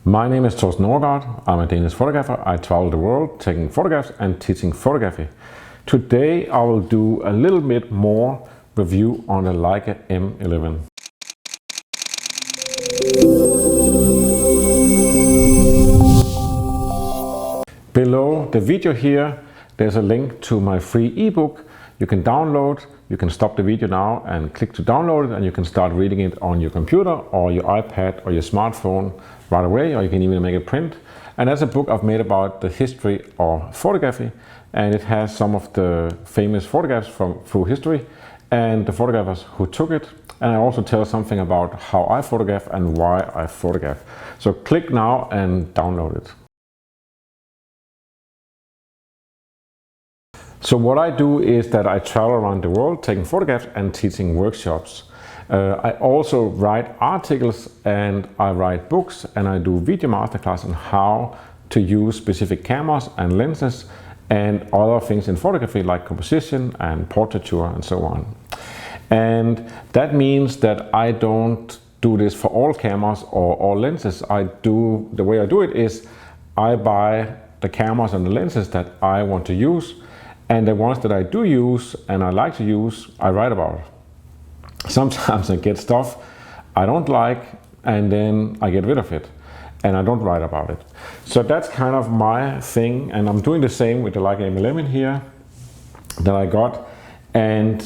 My name is Thorsten Overgaard. I'm a Danish photographer. I travel the world taking photographs and teaching photography. Today I will do a little bit more review on the Leica M11. Below the video here there's a link to my free ebook you can download. You can stop the video now and click to download it, and you can start reading it on your computer or your iPad or your smartphone right away, or you can even make a print. And that's a book I've made about the history of photography, and it has some of the famous photographs through history and the photographers who took it. And I also tell something about how I photograph and why I photograph. So click now and download it. So what I do is that I travel around the world taking photographs and teaching workshops. I also write articles and I write books, and I do video masterclass on how to use specific cameras and lenses and other things in photography like composition and portraiture and so on. And that means that I don't do this for all cameras or all lenses. The way I do it is I buy the cameras and the lenses that I want to use, and the ones that I do use and I like to use, I write about. Sometimes I get stuff I don't like and then I get rid of it and I don't write about it. So that's kind of my thing, and I'm doing the same with the Leica M11 here that I got. And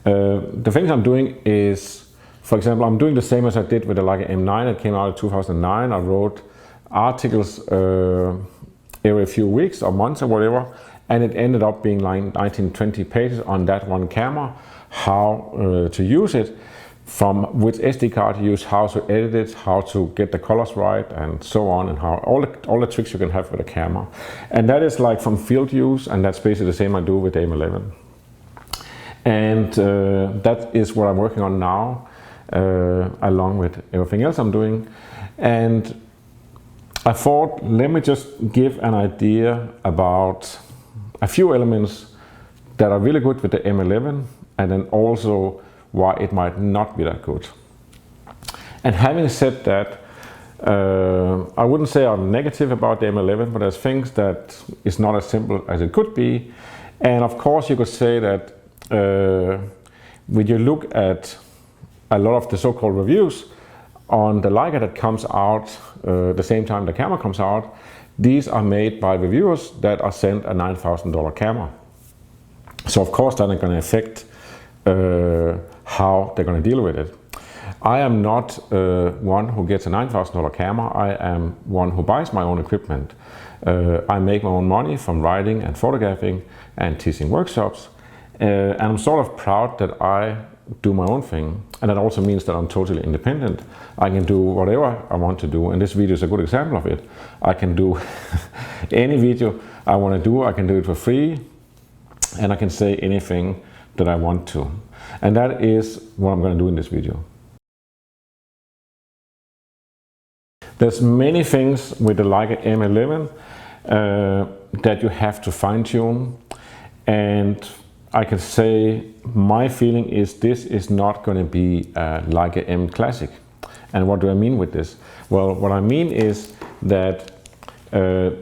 the things I'm doing is, for example, I'm doing the same as I did with the Leica M9 that came out in 2009. I wrote articles every few weeks or months or whatever, and it ended up being like 19-20 pages on that one camera, how to use it, from which SD card to use, how to edit it, how to get the colors right, and so on, and how all the tricks you can have with a camera. And that is like from field use, and that's basically the same I do with the M11. And that is what I'm working on now, along with everything else I'm doing. And I thought, let me just give an idea about a few elements that are really good with the M11, and then also why it might not be that good. And having said that, I wouldn't say I'm negative about the M11, but there's things that is not as simple as it could be. And of course you could say that when you look at a lot of the so-called reviews on the Leica that comes out the same time the camera comes out, these are made by reviewers that are sent a $9,000 camera. So of course that is going to affect how they're going to deal with it. I am not one who gets a $9,000 camera. I am one who buys my own equipment. I make my own money from writing and photographing and teaching workshops. And I'm sort of proud that I do my own thing, and that also means that I'm totally independent. I can do whatever I want to do, and this video is a good example of it. I can do any video I want to do. I can do it for free, and I can say anything that I want to, and that is what I'm going to do in this video. There's many things with the Leica M11 that you have to fine-tune, and I can say my feeling is this is not going to be a Leica M Classic. And what do I mean with this? Well, what I mean is that the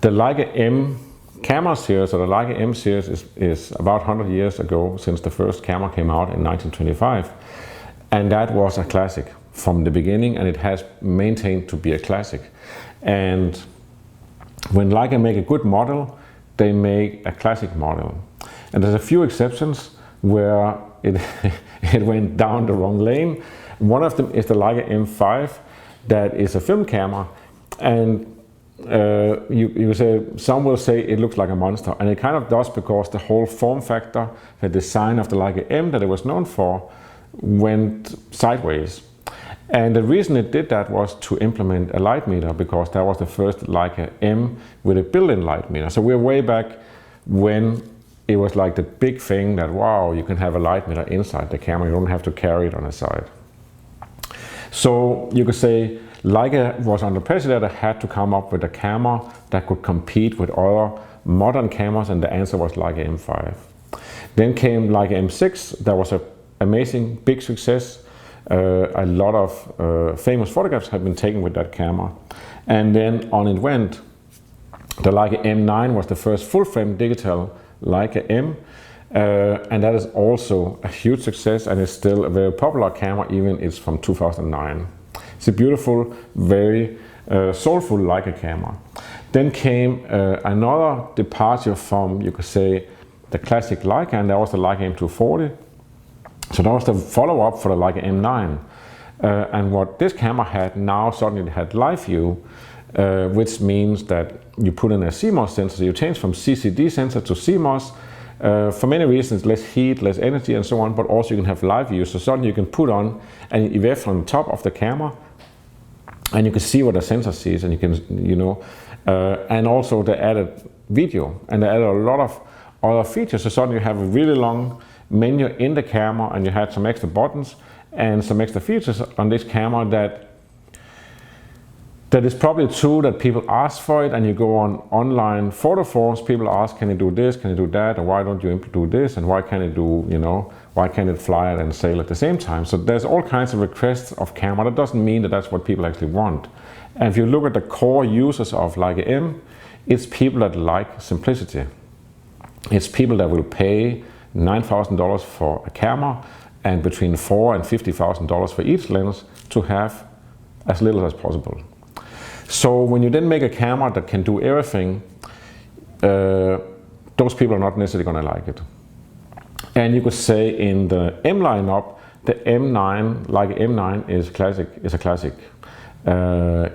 Leica M camera series, or the Leica M series, is about 100 years ago since the first camera came out in 1925. And that was a classic from the beginning, and it has maintained to be a classic. And when Leica make a good model, they make a classic model. And there's a few exceptions where it went down the wrong lane. One of them is the Leica M5, that is a film camera, and some will say it looks like a monster, and it kind of does, because the whole form factor, the design of the Leica M that it was known for, went sideways. And the reason it did that was to implement a light meter, because that was the first Leica M with a built-in light meter. So we're way back when it was like the big thing that, wow, you can have a light meter inside the camera, you don't have to carry it on the side. So you could say Leica was under pressure that it had to come up with a camera that could compete with other modern cameras, and the answer was Leica M5. Then came Leica M6, that was an amazing big success. A lot of famous photographs have been taken with that camera. And then on it went. The Leica M9 was the first full-frame digital Leica M, and that is also a huge success, and it's still a very popular camera, even it's from 2009. It's a beautiful, very soulful Leica camera. Then came another departure from, you could say, the classic Leica, and that was the Leica M240. So that was the follow-up for the Leica M9. And what this camera had now, suddenly it had live view, which means that you put in a CMOS sensor, so you change from CCD sensor to CMOS. For many reasons, less heat, less energy and so on, but also you can have live view. So suddenly you can put on an EVF on top of the camera, and you can see what the sensor sees, and you can, and also they added video, and they added a lot of other features. So suddenly you have a really long menu in the camera, and you had some extra buttons and some extra features on this camera that is probably true that people ask for it, and you go on online photo forums, people ask, can you do this, can you do that, and why don't you do this, and why can't it do, why can't it fly and sail at the same time? So there's all kinds of requests of camera. That doesn't mean that that's what people actually want. And if you look at the core users of Leica M, it's people that like simplicity. It's people that will pay $9,000 for a camera and between $4,000 and $50,000 for each lens to have as little as possible. So when you then make a camera that can do everything, those people are not necessarily going to like it. And you could say in the M lineup, the M9, Leica M9 is a classic.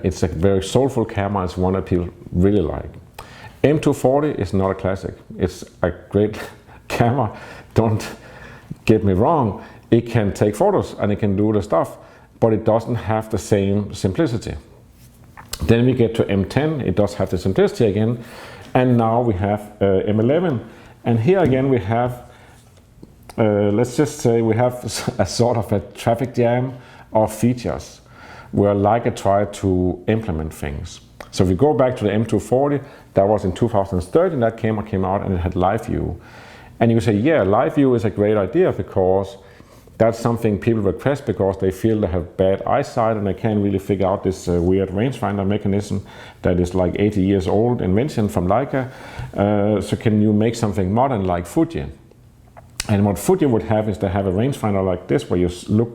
It's a very soulful camera. It's one that people really like. M240 is not a classic. It's a great camera. Don't get me wrong. It can take photos and it can do the stuff, but it doesn't have the same simplicity. Then we get to M10. It does have the simplicity again. And now we have M11. And here again we have, let's just say we have a sort of a traffic jam of features where Leica tried to implement things. So if we go back to the M240, that was in 2013, that camera came out and it had live view. And you say, yeah, live view is a great idea because that's something people request because they feel they have bad eyesight and they can't really figure out this weird rangefinder mechanism that is like 80 years old invention from Leica. So can you make something modern like Fuji? And what Fuji would have is they have a rangefinder like this where you look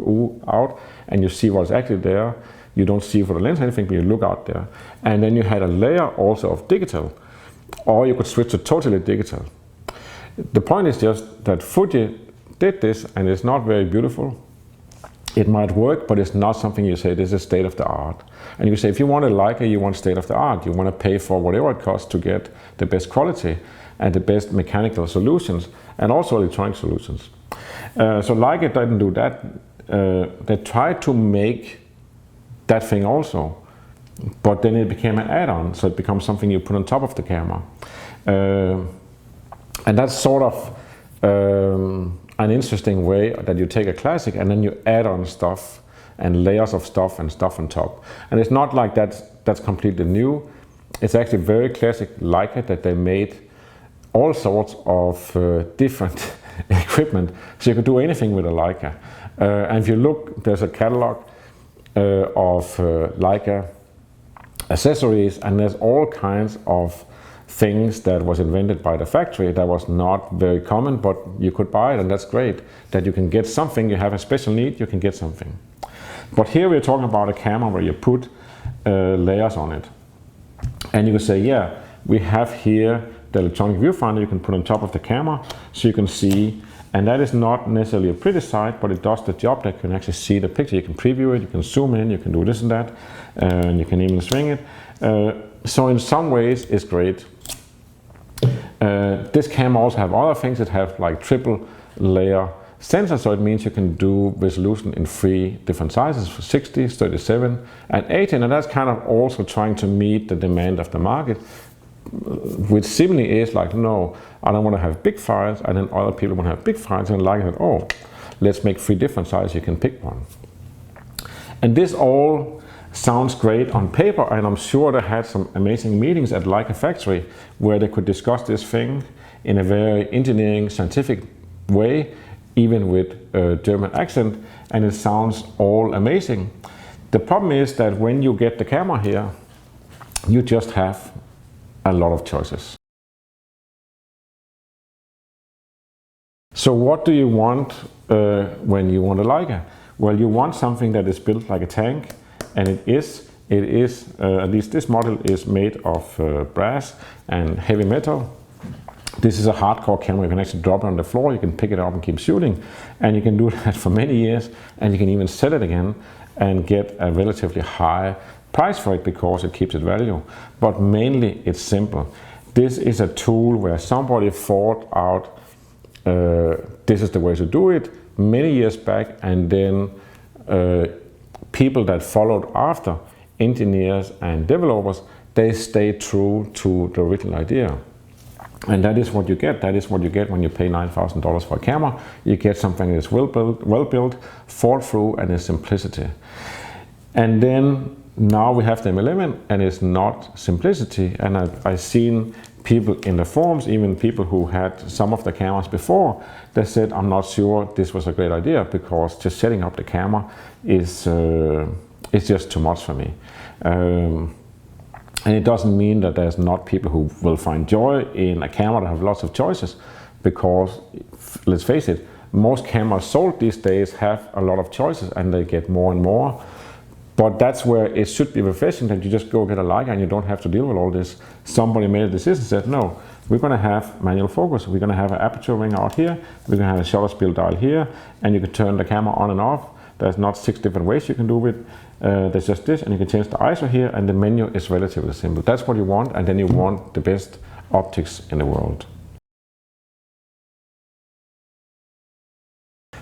out and you see what's actually there. You don't see for the lens anything, but you look out there. And then you had a layer also of digital, or you could switch to totally digital. The point is just that Fuji did this and it's not very beautiful. It might work, but it's not something you say this is state of the art. And you say if you want a Leica, you want state of the art. You want to pay for whatever it costs to get the best quality and the best mechanical solutions and also electronic solutions. So Leica didn't do that. They tried to make that thing also, but then it became an add-on, so it becomes something you put on top of the camera. And that's sort of an interesting way that you take a classic and then you add on stuff and layers of stuff and stuff on top. And it's not like that's completely new. It's actually very classic Leica that they made all sorts of different equipment, so you could do anything with a Leica. And if you look, there's a catalog of Leica accessories, and there's all kinds of things that was invented by the factory that was not very common, but you could buy it, and that's great that you can get something. You have a special need, you can get something. But here we're talking about a camera where you put layers on it, and you can say, yeah, we have here the electronic viewfinder you can put on top of the camera so you can see. And that is not necessarily a pretty sight, but it does the job that you can actually see the picture. You can preview it, you can zoom in, you can do this and that, and you can even swing it. So in some ways it's great. This camera also have other things. It has like triple layer sensor, so it means you can do resolution in 3 different sizes, 60, 37 and 18, and that's kind of also trying to meet the demand of the market, which seemingly is like, no, I don't want to have big files, and then other people want to have big files, and like that, oh, let's make 3 different sizes, you can pick one. And this all sounds great on paper, and I'm sure they had some amazing meetings at Leica factory where they could discuss this thing in a very engineering, scientific way even with a German accent, and it sounds all amazing. The problem is that when you get the camera here, you just have a lot of choices. So what do you want when you want a Leica? Well, you want something that is built like a tank, and it is at least this model is made of brass and heavy metal. This is a hardcore camera. You can actually drop it on the floor, you can pick it up and keep shooting, and you can do that for many years, and you can even sell it again and get a relatively high price for it because it keeps its value. But mainly it's simple. This is a tool where somebody thought out this is the way to do it many years back, and then people that followed after, engineers and developers, they stayed true to the original idea. And that is what you get. That is what you get when you pay $9,000 for a camera. You get something that is well built, thought through, and its simplicity. And then now we have the M11, and it's not simplicity. And I've seen people in the forums, even people who had some of the cameras before, they said, I'm not sure this was a great idea because just setting up the camera is just too much for me. And it doesn't mean that there's not people who will find joy in a camera that have lots of choices, because let's face it, most cameras sold these days have a lot of choices and they get more and more. But that's where it should be refreshing, that you just go get a Leica and you don't have to deal with all this. Somebody made a decision and said, no, we're going to have manual focus. We're going to have an aperture ring out here. We're going to have a shutter speed dial here, and you can turn the camera on and off. There's not 6 different ways you can do it. There's just this, and you can change the ISO here, and the menu is relatively simple. That's what you want, and then you want the best optics in the world.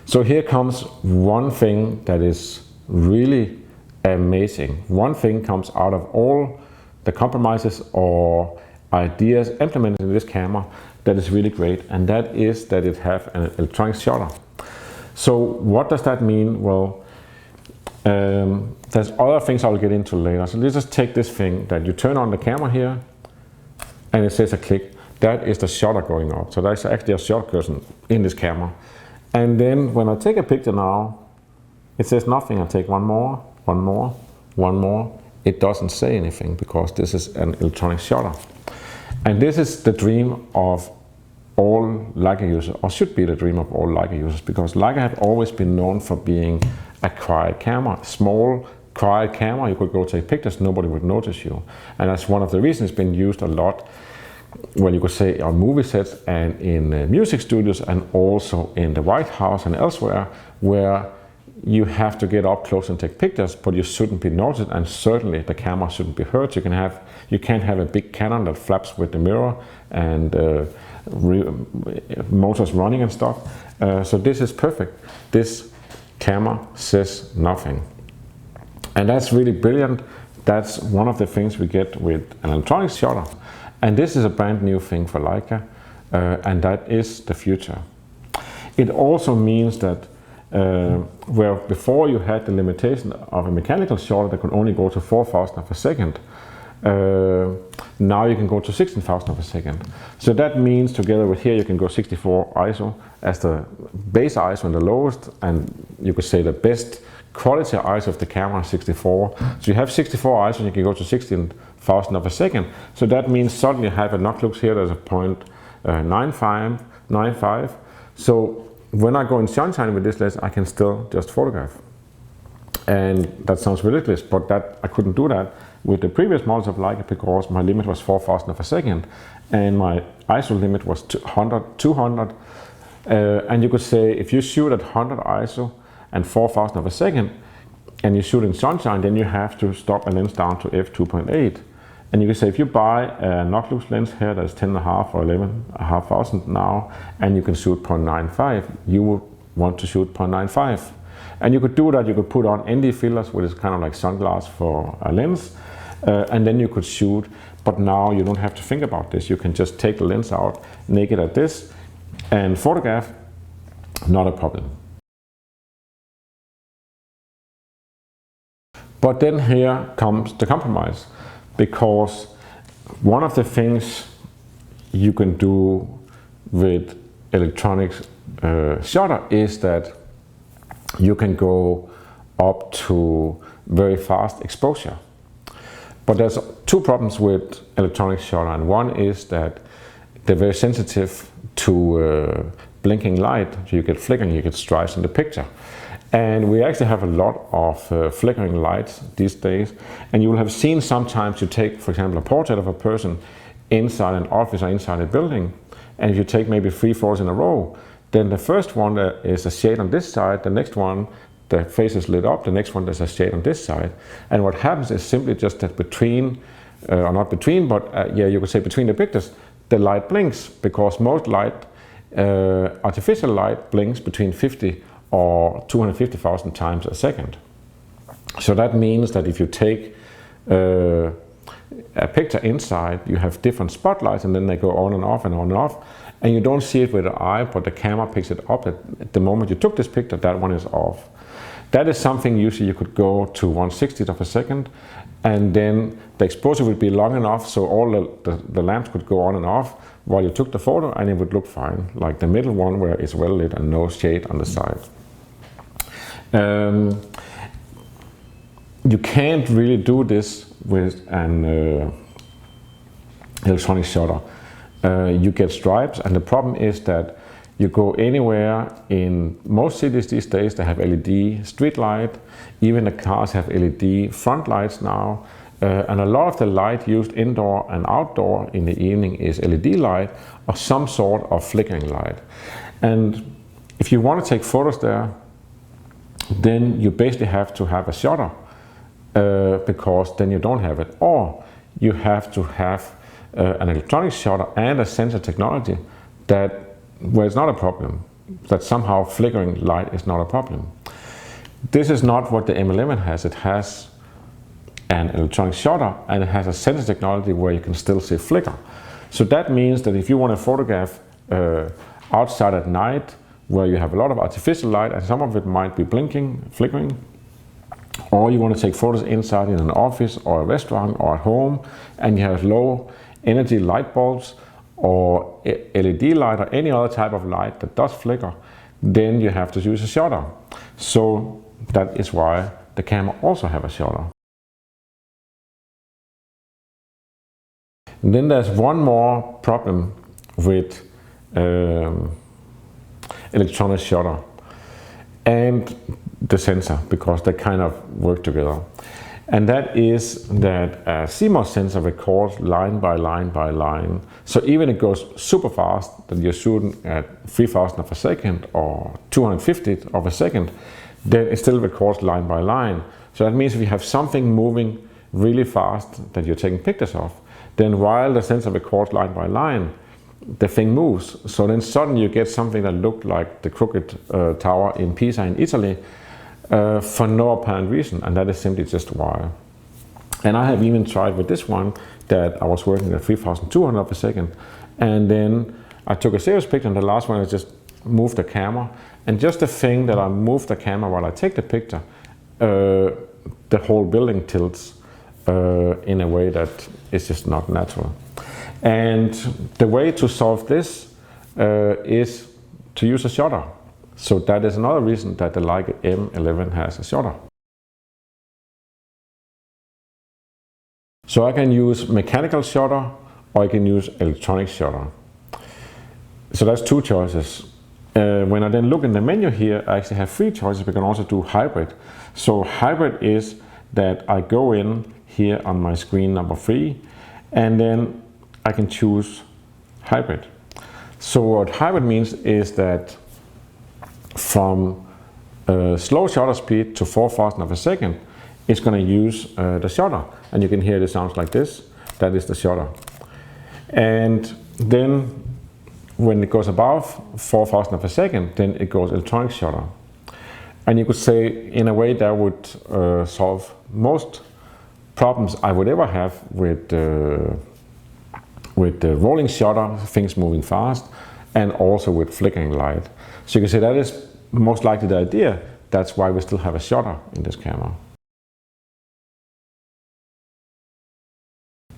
So here comes one thing that is really amazing. One thing comes out of all the compromises or ideas implemented in this camera that is really great, and that is that it has an electronic shutter. So what does that mean? Well, there's other things I'll get into later. So let's just take this thing that you turn on the camera here and it says a click. That is the shutter going up. So that's actually a shutter curtain in this camera. And then when I take a picture now, it says nothing. I take one more, one more, one more. It doesn't say anything because this is an electronic shutter. And this is the dream of all Leica users, or should be the dream of all Leica users, because Leica have always been known for being a quiet camera, small, quiet camera. You could go take pictures, nobody would notice you. And that's one of the reasons it's been used a lot, well, you could say on movie sets and in music studios, and also in the White House and elsewhere, where you have to get up close and take pictures, but you shouldn't be noticed, and certainly the camera shouldn't be hurt. You can't have a big Canon that flaps with the mirror and motors running and stuff. So this is perfect. This camera says nothing, and that's really brilliant. That's one of the things we get with an electronic shutter, and this is a brand new thing for Leica, and that is the future. It also means that where before you had the limitation of a mechanical shutter that could only go to 4,000 of a second, now you can go to 16,000 of a second. So that means together with here you can go 64 ISO as the base ISO and the lowest, and you could say the best quality ISO of the camera is 64. So you have 64 ISO and you can go to 16,000 of a second. So that means suddenly you have a knock lux here, there's a 0.95. So when I go in sunshine with this lens, I can still just photograph. And that sounds ridiculous, but that I couldn't do that with the previous models of Leica because my limit was 4,000 of a second and my ISO limit was 200. And you could say if you shoot at 100 ISO and 4,000 of a second and you shoot in sunshine, then you have to stop a lens down to f2.8. And you can say if you buy a knock lux lens here that's 10.5 or 11,500 now, and you can shoot 0.95, you would want to shoot 0.95. And you could do that, you could put on ND filters, which is kind of like sunglass for a lens, and then you could shoot. But now you don't have to think about this. You can just take the lens out, naked at this, and photograph, not a problem. But then here comes the compromise, because one of the things you can do with electronic shutter is that you can go up to very fast exposure. But there's two problems with electronic shutter, and one is that they're very sensitive to blinking light. So you get flickering, you get stripes in the picture. And we actually have a lot of flickering lights these days. And you will have seen sometimes you take, for example, a portrait of a person inside an office or inside a building, and if you take maybe 3 photos in a row, then the first one is a shade on this side, the next one the face is lit up, the next one there's a shade on this side. And what happens is simply just that between, or not between, but yeah, you could say between the pictures, the light blinks, because most light, artificial light, blinks between 50 or 250,000 times a second. So that means that if you take a picture inside, you have different spotlights, and then they go on and off and on and off, and you don't see it with the eye, but the camera picks it up at the moment you took this picture, that one is off. That is something usually you could go to 1/60th of a second, and then the exposure would be long enough so all the lamps could go on and off while you took the photo, and it would look fine, like the middle one where it's well lit and no shade on the side. You can't really do this with an electronic shutter. You get stripes, and the problem is that you go anywhere in most cities these days, they have LED street light, even the cars have LED front lights now, and a lot of the light used indoor and outdoor in the evening is LED light or some sort of flickering light. And if you want to take photos there, then you basically have to have a shutter, because then you don't have it, or you have to have an electronic shutter and a sensor technology where it's not a problem, that somehow flickering light is not a problem. This is not what the M11 has. It has an electronic shutter, and it has a sensor technology where you can still see flicker. So that means that if you want to photograph outside at night, where you have a lot of artificial light and some of it might be blinking, flickering, or you want to take photos inside in an office or a restaurant or at home, and you have low energy light bulbs or LED light or any other type of light that does flicker, then you have to use a shutter. So that is why the camera also have a shutter. And then there's one more problem with electronic shutter and the sensor, because they kind of work together. And that is that a CMOS sensor records line by line by line. So even it goes super fast, that you're shooting at 3,000 of a second or 250th of a second, then it still records line by line. So that means if you have something moving really fast that you're taking pictures of, then while the sensor records line by line, the thing moves. So then suddenly you get something that looked like the crooked tower in Pisa in Italy, for no apparent reason, and that is simply just why. And I have even tried with this one that I was working at 3,200 of a second, and then I took a serious picture, and the last one I just moved the camera, and just the thing that I moved the camera while I take the picture, the whole building tilts in a way that is just not natural. And the way to solve this is to use a shutter. So that is another reason that the Leica M11 has a shutter. So I can use mechanical shutter, or I can use electronic shutter. So that's two choices. When I then look in the menu here, I actually have 3 choices. We can also do hybrid. So hybrid is that I go in here on my screen number 3, and then I can choose hybrid. So what hybrid means is that from slow shutter speed to 4,000 of a second, it's going to use the shutter. And you can hear it sounds like this. That is the shutter. And then when it goes above 4,000 of a second, then it goes electronic shutter. And you could say, in a way, that would solve most problems I would ever have with the rolling shutter, things moving fast, and also with flickering light. So you can say that is most likely the idea. That's why we still have a shutter in this camera.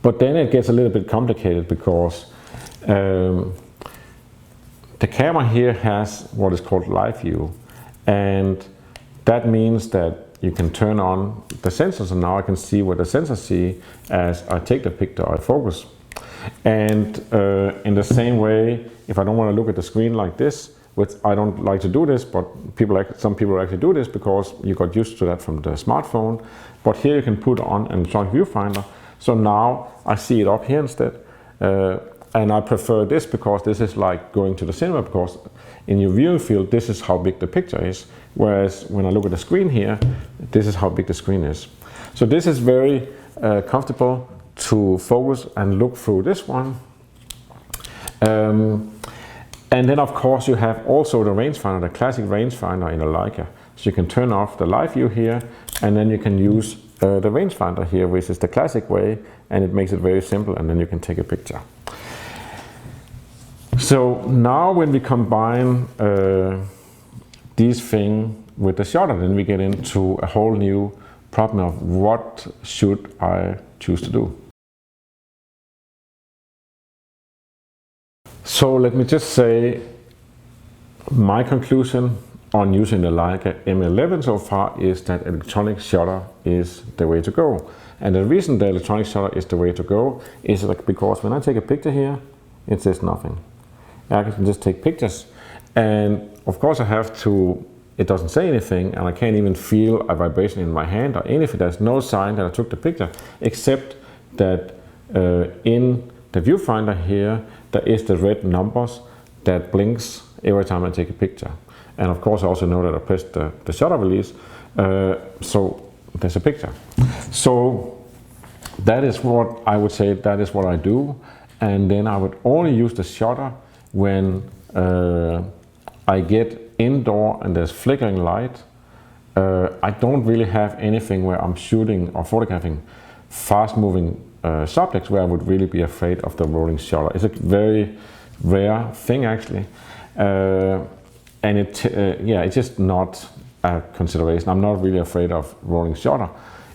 But then it gets a little bit complicated, because The camera here has what is called live view, and that means that you can turn on the sensors, and now I can see what the sensors see as I take the picture or I focus. And in the same way, if I don't want to look at the screen like this, which I don't like to do this, but some people actually do this because you got used to that from the smartphone. But here you can put on an electronic viewfinder. So now I see it up here instead. And I prefer this because this is like going to the cinema, because in your viewing field, this is how big the picture is. Whereas when I look at the screen here, this is how big the screen is. So this is very comfortable to focus and look through this one. And then of course you have also the rangefinder, the classic rangefinder in a Leica. So you can turn off the live view here, and then you can use the rangefinder here, which is the classic way, and it makes it very simple, and then you can take a picture. So now when we combine these things with the shutter, then we get into a whole new problem of what should I choose to do. So let me just say my conclusion on using the Leica M11 so far is that electronic shutter is the way to go. And the reason the electronic shutter is the way to go is because when I take a picture here, it says nothing. I can just take pictures, and of course I have to, it doesn't say anything, and I can't even feel a vibration in my hand or anything. There's no sign that I took the picture, except that in the viewfinder here there is the red numbers that blinks every time I take a picture. And of course I also know that I pressed the shutter release, so there's a picture. So that is what I would say, that is what I do. And then I would only use the shutter when I get indoor and there's flickering light. I don't really have anything where I'm shooting or photographing fast moving subjects where I would really be afraid of the rolling shutter. It's a very rare thing actually, and it's just not a consideration. I'm not really afraid of rolling shutter.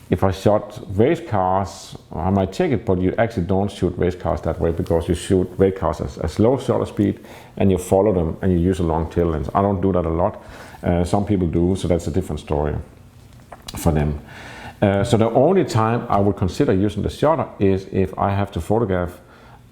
If I shot race cars, I might check it, but you actually don't shoot race cars that way, because you shoot race cars at low shutter speed and you follow them and you use a long tail lens. I don't do that a lot. Some people do, so that's a different story for them. So the only time I would consider using the shutter is if I have to photograph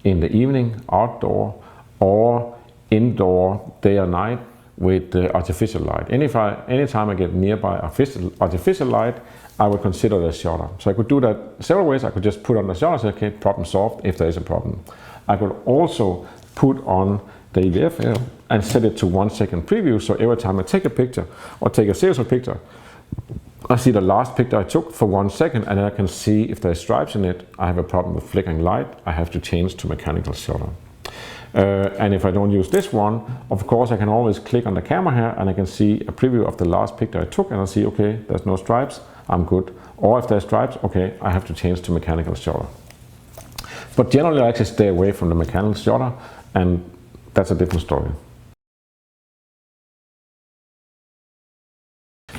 in the evening, outdoor, or indoor, day or night, with artificial light. Anytime I get nearby artificial light, I would consider the shutter. So I could do that several ways. I could just put on the shutter and say, okay, problem solved if there is a problem. I could also put on the EVF and set it to 1 second preview, so every time I take a picture or take a series of pictures, I see the last picture I took for 1 second, and then I can see if there's stripes in it. I have a problem with flickering light. I have to change to mechanical shutter. And if I don't use this one, of course I can always click on the camera here and I can see a preview of the last picture I took, and I'll see, okay, there's no stripes, I'm good. Or if there's stripes, okay, I have to change to mechanical shutter. But generally I actually stay away from the mechanical shutter, and that's a different story.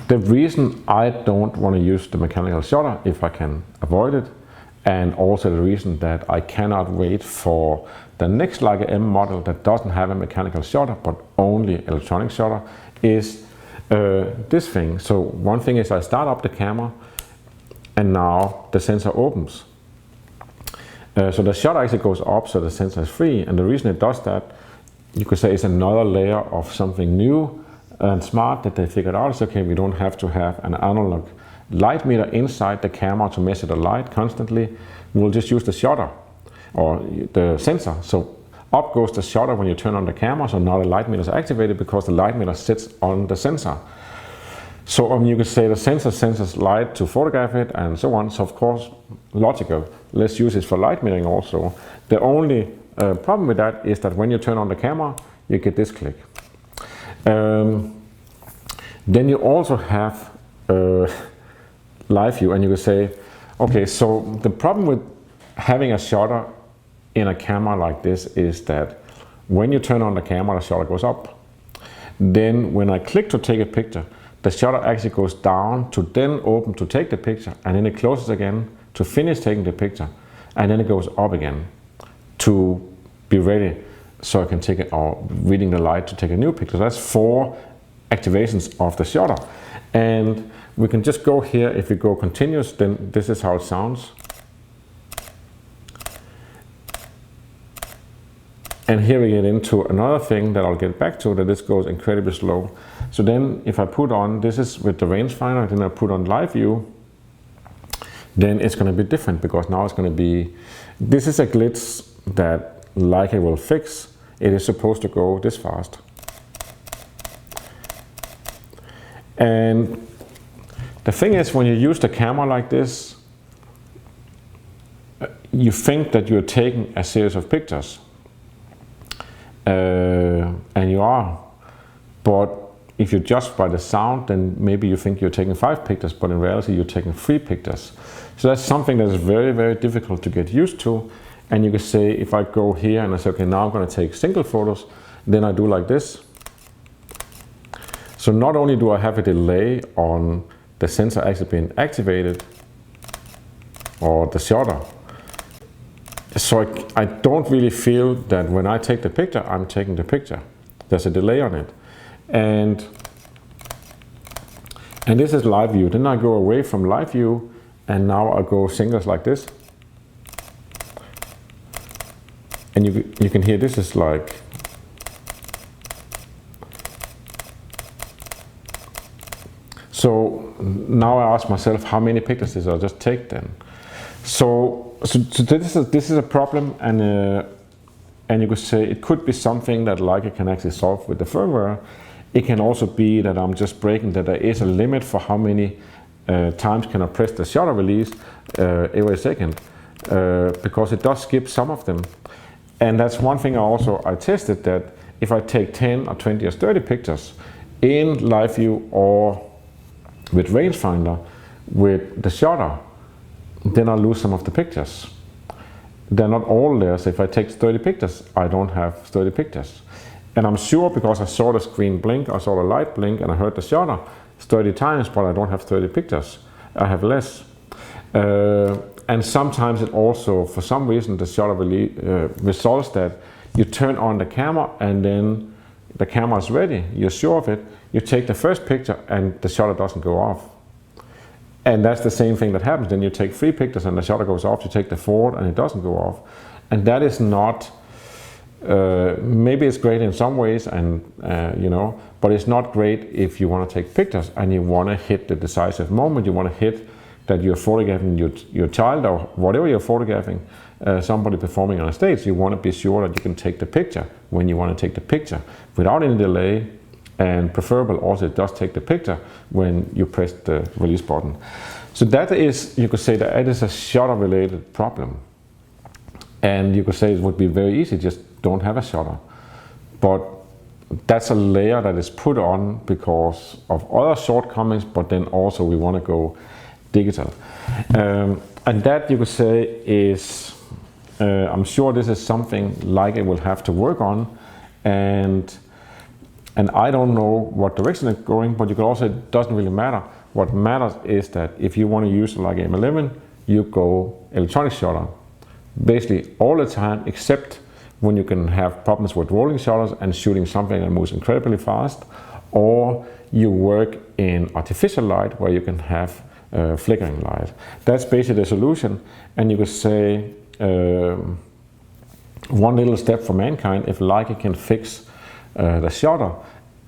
The reason I don't want to use the mechanical shutter, if I can avoid it, and also the reason that I cannot wait for the next Leica M model that doesn't have a mechanical shutter but only electronic shutter, is this thing. So one thing is I start up the camera and now the sensor opens. So the shutter actually goes up so the sensor is free, and the reason it does that, you could say, is another layer of something new and smart that they figured out. It's okay, we don't have to have an analog light meter inside the camera to measure the light constantly. We'll just use the shutter or the sensor. So up goes the shutter when you turn on the camera, so now the light meter is activated because the light meter sits on the sensor. So you could say the sensor senses light to photograph it and so on. So of course, logical, let's use it for light metering also. The only problem with that is that when you turn on the camera, you get this click. Then you also have live view, and you could say, okay, so the problem with having a shutter in a camera like this is that when you turn on the camera, the shutter goes up. Then when I click to take a picture, the shutter actually goes down to then open to take the picture, and then it closes again to finish taking the picture, and then it goes up again to be ready. so I can take it, or reading the light to take a new picture. That's 4 activations of the shutter. And we can just go here. If we go continuous, then this is how it sounds. And here we get into another thing that I'll get back to, that this goes incredibly slow. So then if I put on, this is with the rangefinder, then I put on live view, then it's going to be different, because now it's going to be, this is a glitch that Leica will fix. It is supposed to go this fast. And the thing is, when you use the camera like this, you think that you're taking a series of pictures. And you are, but if you judge by the sound, then maybe you think you're taking 5 pictures, but in reality you're taking 3 pictures. So that's something that is very, very difficult to get used to. And you can say, if I go here and I say, okay, now I'm going to take single photos, then I do like this. So not only do I have a delay on the sensor actually being activated, or the shutter, so I don't really feel that when I take the picture, I'm taking the picture. There's a delay on it. And this is live view. Then I go away from live view, and now I go singles like this. And you can hear this is like, so now I ask myself, how many pictures did I just take then? So this is a problem, and you could say it could be something that Leica can actually solve with the firmware. It can also be that I'm just breaking, that there is a limit for how many times can I press the shutter release every second, because it does skip some of them. And that's one thing I tested, that if I take 10 or 20 or 30 pictures in live view or with rangefinder with the shutter, then I lose some of the pictures. They're not all there, so if I take 30 pictures, I don't have 30 pictures. And I'm sure, because I saw the screen blink, I saw the light blink, and I heard the shutter 30 times, but I don't have 30 pictures. I have less. And sometimes it also, for some reason, the shutter results that you turn on the camera, and then the camera is ready, you're sure of it, you take the first picture and the shutter doesn't go off. And that's the same thing that happens. Then you take 3 pictures and the shutter goes off, you take the 4th and it doesn't go off. And that is not, maybe it's great in some ways, and you know, but it's not great if you want to take pictures and you want to hit the decisive moment. You want to hit that you're photographing your child, or whatever you're photographing, somebody performing on a stage. You want to be sure that you can take the picture when you want to take the picture without any delay. And preferable also, it does take the picture when you press the release button. So that is, you could say that it is a shutter related problem. And you could say it would be very easy, just don't have a shutter. But that's a layer that is put on because of other shortcomings, but then also we want to go digital. And that, you could say, is, I'm sure this is something Leica will have to work on. And I don't know what direction it's going, but you could also, it doesn't really matter. What matters is that if you want to use Leica M11, you go electronic shutter basically all the time, except when you can have problems with rolling shutters and shooting something that moves incredibly fast, or you work in artificial light where you can have flickering light. That's basically the solution. And you could say one little step for mankind, if Leica can fix the shutter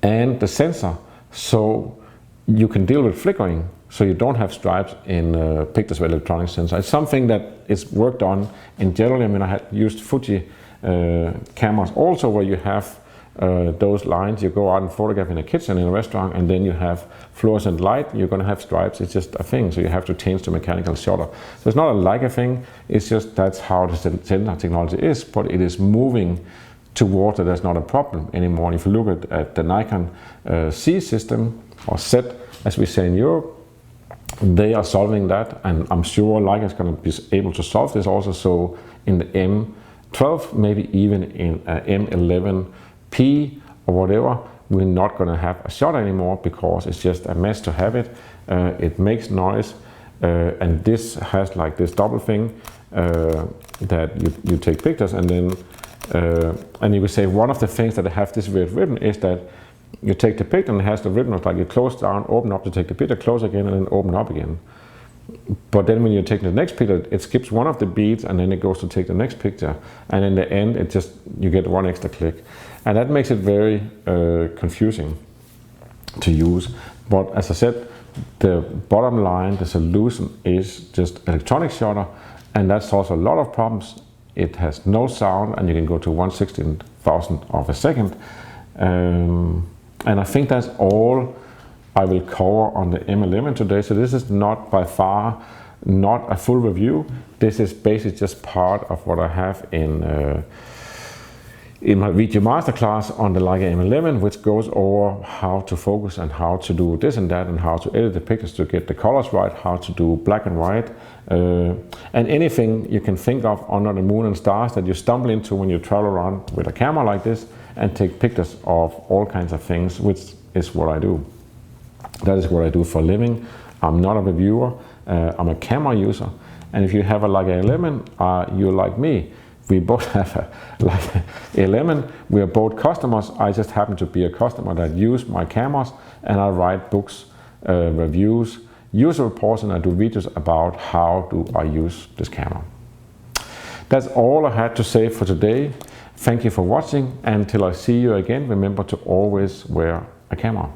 and the sensor, so you can deal with flickering, so you don't have stripes in pictures with electronic sensor. It's something that is worked on in general. I mean, I had used Fuji cameras also, where you have those lines. You go out and photograph in a kitchen, in a restaurant, and then you have fluorescent light, you're going to have stripes. It's just a thing, so you have to change the mechanical shutter. So it's not a Leica thing, it's just that's how the sensor technology is, but it is moving towards that. That's not a problem anymore. If you look at the Nikon C system, or Z as we say in Europe, they are solving that, and I'm sure Leica is going to be able to solve this also. So in the M12, maybe even in M11P or whatever, we're not going to have a shutter anymore, because it's just a mess to have it. It makes noise, and this has like this double thing that you take pictures, and then And you could say one of the things that I have this way written is that you take the picture and it has the written like you close down, open up to take the picture, close again, and then open up again. But then when you take the next picture, it skips one of the beats and then it goes to take the next picture. And in the end, it just, you get one extra click. And that makes it very confusing to use. But as I said, the bottom line, the solution is just electronic shutter, and that solves a lot of problems. It has no sound, and you can go to 1/16,000 of a second. And I think that's all I will cover on the M11 today. So this is not by far not a full review. This is basically just part of what I have in my video masterclass on the Leica M11, which goes over how to focus and how to do this and that, and how to edit the pictures to get the colors right, how to do black and white, and anything you can think of under the moon and stars that you stumble into when you travel around with a camera like this and take pictures of all kinds of things, which is what I do. That is what I do for a living. I'm not a reviewer, I'm a camera user, and if you have a Leica M11, you're like me. We both have a Leica M11. We are both customers. I just happen to be a customer that use my cameras, and I write books, reviews, user reports, and I do videos about how do I use this camera. That's all I had to say for today. Thank you for watching. Until I see you again, remember to always wear a camera.